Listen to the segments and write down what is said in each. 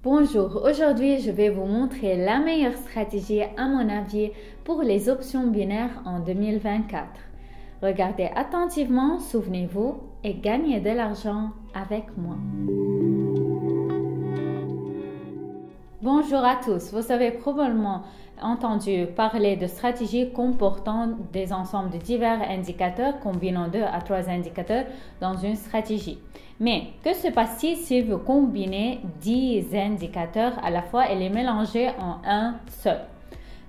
Bonjour, aujourd'hui je vais vous montrer la meilleure stratégie à mon avis pour les options binaires en 2024. Regardez attentivement, souvenez-vous et gagnez de l'argent avec moi. Bonjour à tous, vous avez probablement entendu parler de stratégies comportant des ensembles de divers indicateurs combinant 2 à 3 indicateurs dans une stratégie. Mais que se passe-t-il si vous combinez 10 indicateurs à la fois et les mélangez en un seul?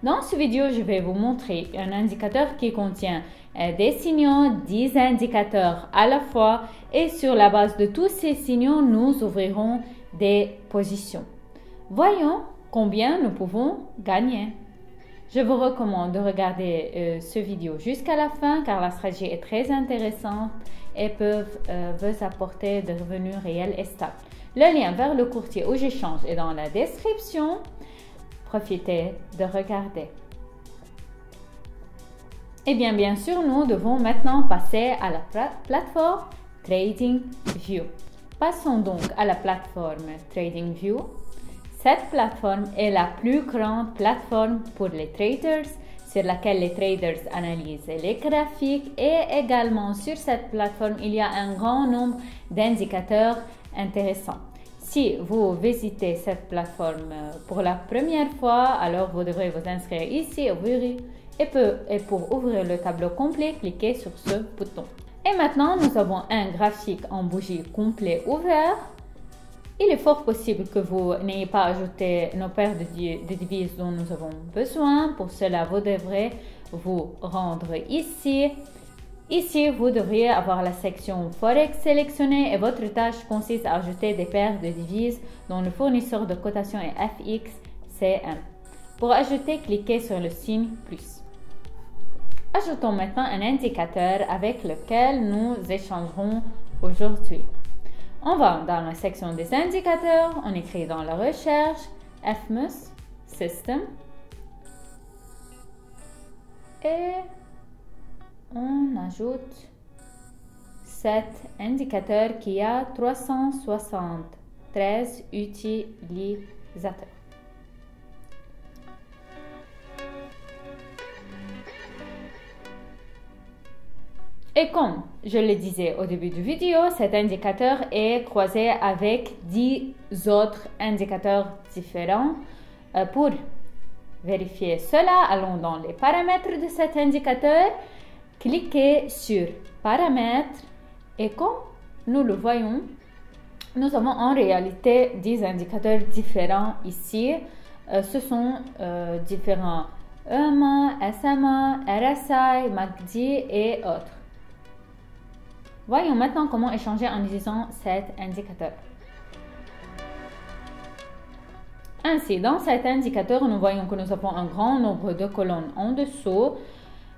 Dans cette vidéo, je vais vous montrer un indicateur qui contient des signaux, 10 indicateurs à la fois et sur la base de tous ces signaux, nous ouvrirons des positions. Voyons combien nous pouvons gagner. Je vous recommande de regarder cette vidéo jusqu'à la fin car la stratégie est très intéressante et peut vous apporter des revenus réels et stables. Le lien vers le courtier où j'échange est dans la description. Profitez de regarder. Et bien sûr, nous devons maintenant passer à la plateforme TradingView. Passons donc à la plateforme TradingView. Cette plateforme est la plus grande plateforme pour les traders sur laquelle les traders analysent les graphiques et également sur cette plateforme, il y a un grand nombre d'indicateurs intéressants. Si vous visitez cette plateforme pour la première fois, alors vous devrez vous inscrire ici et pour ouvrir le tableau complet, cliquez sur ce bouton. Et maintenant, nous avons un graphique en bougie complet ouvert. Il est fort possible que vous n'ayez pas ajouté nos paires de devises dont nous avons besoin. Pour cela, vous devrez vous rendre ici. Ici, vous devriez avoir la section Forex sélectionnée et votre tâche consiste à ajouter des paires de devises dont le fournisseur de cotation est FXCM. Pour ajouter, cliquez sur le signe plus. Ajoutons maintenant un indicateur avec lequel nous échangerons aujourd'hui. On va dans la section des indicateurs, on écrit dans la recherche FMUS System et on ajoute cet indicateur qui a 373 utilisateurs. Et comme je le disais au début de la vidéo, cet indicateur est croisé avec 10 autres indicateurs différents. Pour vérifier cela, allons dans les paramètres de cet indicateur, cliquez sur paramètres et comme nous le voyons, nous avons en réalité 10 indicateurs différents ici. Ce sont différents EMA, SMA, RSI, MACD et autres. Voyons maintenant comment échanger en utilisant cet indicateur. Ainsi, dans cet indicateur, nous voyons que nous avons un grand nombre de colonnes en dessous.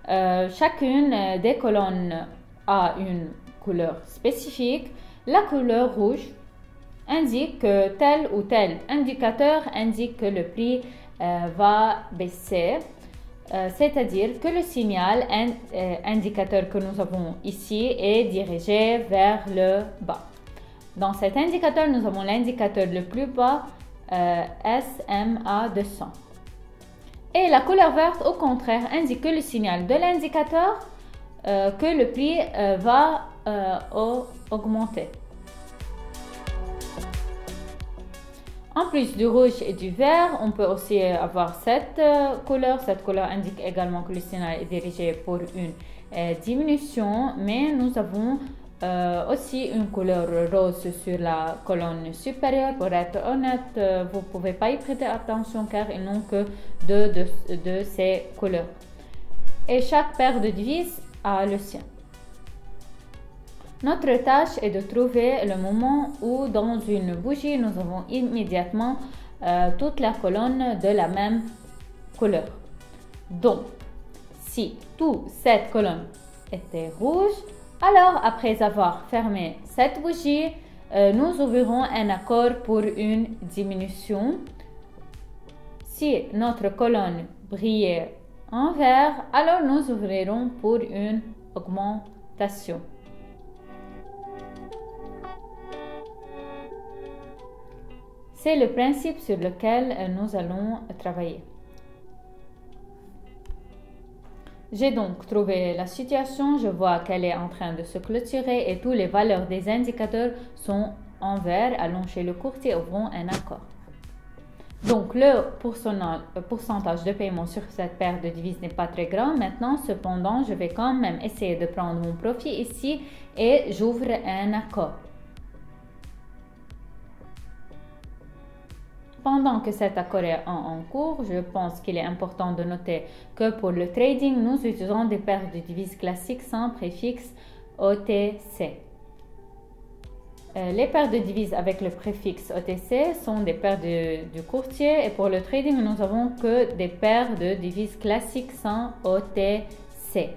Chacune des colonnes a une couleur spécifique. La couleur rouge indique que tel ou tel indicateur indique que le prix va baisser. C'est-à-dire que le signal indicateur que nous avons ici est dirigé vers le bas. Dans cet indicateur, nous avons l'indicateur le plus bas, SMA 200. Et la couleur verte, au contraire, indique que le signal de l'indicateur que le prix va augmenter. En plus du rouge et du vert, on peut aussi avoir cette couleur. Cette couleur indique également que le signal est dirigé pour une diminution, mais nous avons aussi une couleur rose sur la colonne supérieure. Pour être honnête, vous ne pouvez pas y prêter attention car ils n'ont que deux de ces couleurs. Et chaque paire de devises a le sien. Notre tâche est de trouver le moment où dans une bougie, nous avons immédiatement toute la colonne de la même couleur. Donc, si toute cette colonne était rouge, alors après avoir fermé cette bougie, nous ouvrirons un accord pour une diminution. Si notre colonne brillait en vert, alors nous ouvrirons pour une augmentation. C'est le principe sur lequel nous allons travailler. J'ai donc trouvé la situation, je vois qu'elle est en train de se clôturer et toutes les valeurs des indicateurs sont en vert. Allons chez le courtier, ouvrons un accord. Donc le pourcentage de paiement sur cette paire de devises n'est pas très grand. Maintenant, cependant, je vais quand même essayer de prendre mon profit ici et j'ouvre un accord. Pendant que cet accord est en cours, je pense qu'il est important de noter que pour le trading, nous utilisons des paires de devises classiques sans préfixe OTC. Les paires de devises avec le préfixe OTC sont des paires du courtier et pour le trading, nous n'avons que des paires de devises classiques sans OTC.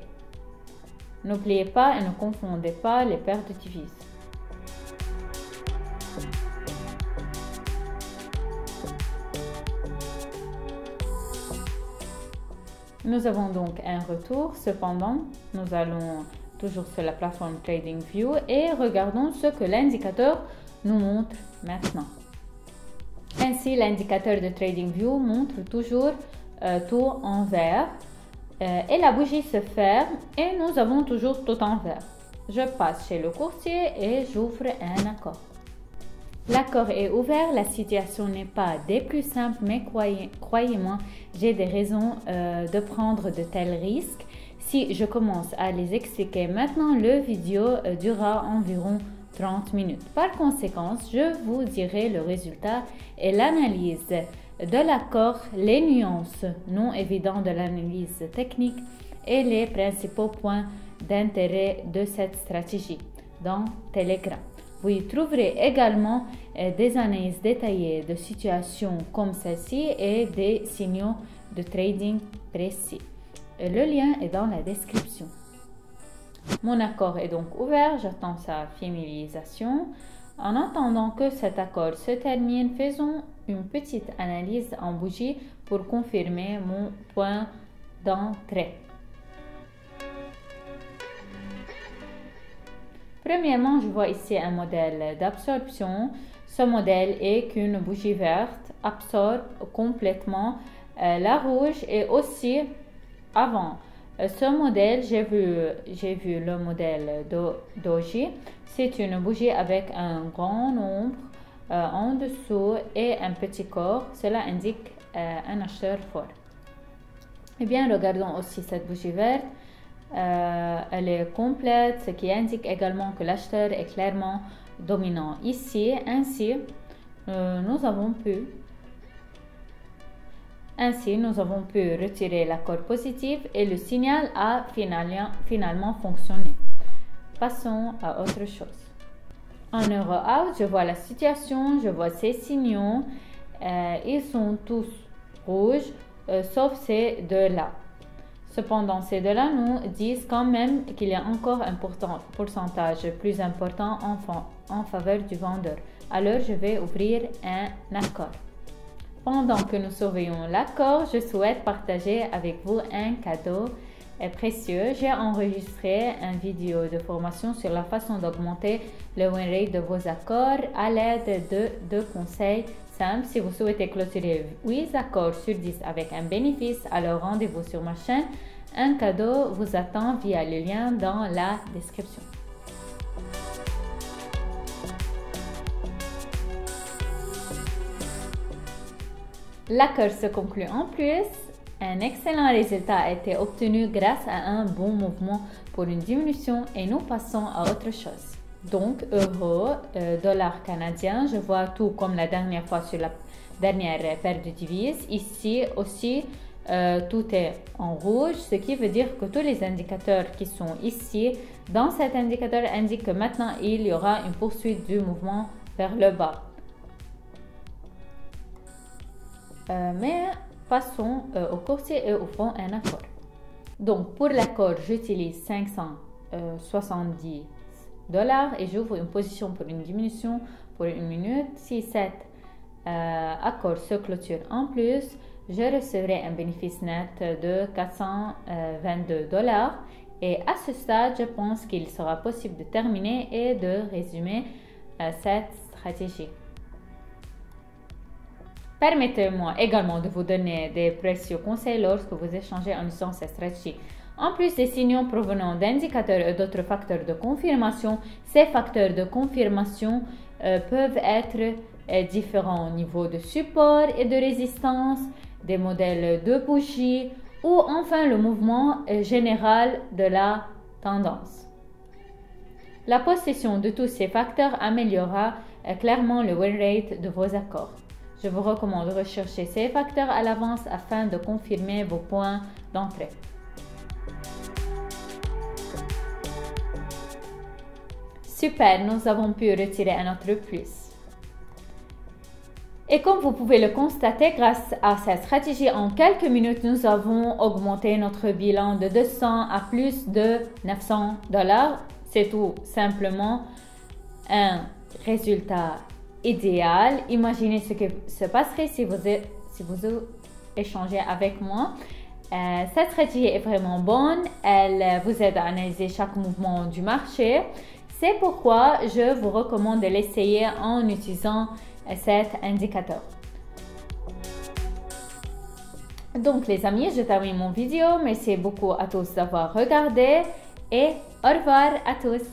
N'oubliez pas et ne confondez pas les paires de devises. Nous avons donc un retour, cependant, nous allons toujours sur la plateforme TradingView et regardons ce que l'indicateur nous montre maintenant. Ainsi, l'indicateur de TradingView montre toujours tout en vert et la bougie se ferme et nous avons toujours tout en vert. Je passe chez le courtier et j'ouvre un accord. L'accord est ouvert, la situation n'est pas des plus simples, mais croyez-moi, j'ai des raisons de prendre de tels risques. Si je commence à les expliquer maintenant, le vidéo durera environ 30 minutes. Par conséquent, je vous dirai le résultat et l'analyse de l'accord, les nuances non évidentes de l'analyse technique et les principaux points d'intérêt de cette stratégie dans Telegram. Vous y trouverez également des analyses détaillées de situations comme celle-ci et des signaux de trading précis. Le lien est dans la description. Mon accord est donc ouvert, j'attends sa finalisation. En attendant que cet accord se termine, faisons une petite analyse en bougie pour confirmer mon point d'entrée. Premièrement, je vois ici un modèle d'absorption. Ce modèle est qu'une bougie verte absorbe complètement la rouge et aussi avant ce modèle, j'ai vu le modèle Doji. C'est une bougie avec un grand nombre en dessous et un petit corps. Cela indique un acheteur fort. Eh bien, regardons aussi cette bougie verte. Elle est complète, ce qui indique également que l'acheteur est clairement dominant ici. Ainsi, nous avons pu retirer l'accord positif et le signal a finalement fonctionné. Passons à autre chose. En euro-out, je vois la situation, je vois ces signaux. Ils sont tous rouges, sauf ces deux-là. Cependant, ces deux-là nous disent quand même qu'il y a encore un pourcentage plus important en faveur du vendeur. Alors, je vais ouvrir un accord. Pendant que nous surveillons l'accord, je souhaite partager avec vous un cadeau précieux. J'ai enregistré une vidéo de formation sur la façon d'augmenter le win rate de vos accords à l'aide de 2 conseils simples. Si vous souhaitez clôturer 8 accords sur 10 avec un bénéfice, alors rendez-vous sur ma chaîne. Un cadeau vous attend via le lien dans la description. L'accord se conclut en plus. Un excellent résultat a été obtenu grâce à un bon mouvement pour une diminution et nous passons à autre chose. Donc, euro, dollar canadien, je vois tout comme la dernière fois sur la dernière paire de devises. Ici aussi, tout est en rouge, ce qui veut dire que tous les indicateurs qui sont ici, dans cet indicateur, indiquent que maintenant il y aura une poursuite du mouvement vers le bas. Mais passons au courtier et ouvrons un accord. Donc pour l'accord, j'utilise 570 $ et j'ouvre une position pour une diminution pour 1 minute. Si cet accord se clôture en plus, je recevrai un bénéfice net de 422 $ et à ce stade, je pense qu'il sera possible de terminer et de résumer cette stratégie. Permettez-moi également de vous donner des précieux conseils lorsque vous échangez en utilisant cette stratégie. En plus des signaux provenant d'indicateurs et d'autres facteurs de confirmation, ces facteurs de confirmation peuvent être différents niveaux de support et de résistance, des modèles de bougies ou enfin le mouvement général de la tendance. La possession de tous ces facteurs améliorera clairement le win rate de vos accords. Je vous recommande de rechercher ces facteurs à l'avance afin de confirmer vos points d'entrée. Super, nous avons pu retirer un autre plus. Et comme vous pouvez le constater, grâce à cette stratégie, en quelques minutes, nous avons augmenté notre bilan de 200 à plus de 900 $. C'est tout simplement un résultat idéal. Imaginez ce que se passerait si vous échangez avec moi. Cette stratégie est vraiment bonne. Elle vous aide à analyser chaque mouvement du marché. C'est pourquoi je vous recommande de l'essayer en utilisant cet indicateur. Donc les amis, je termine mon vidéo. Merci beaucoup à tous d'avoir regardé et au revoir à tous.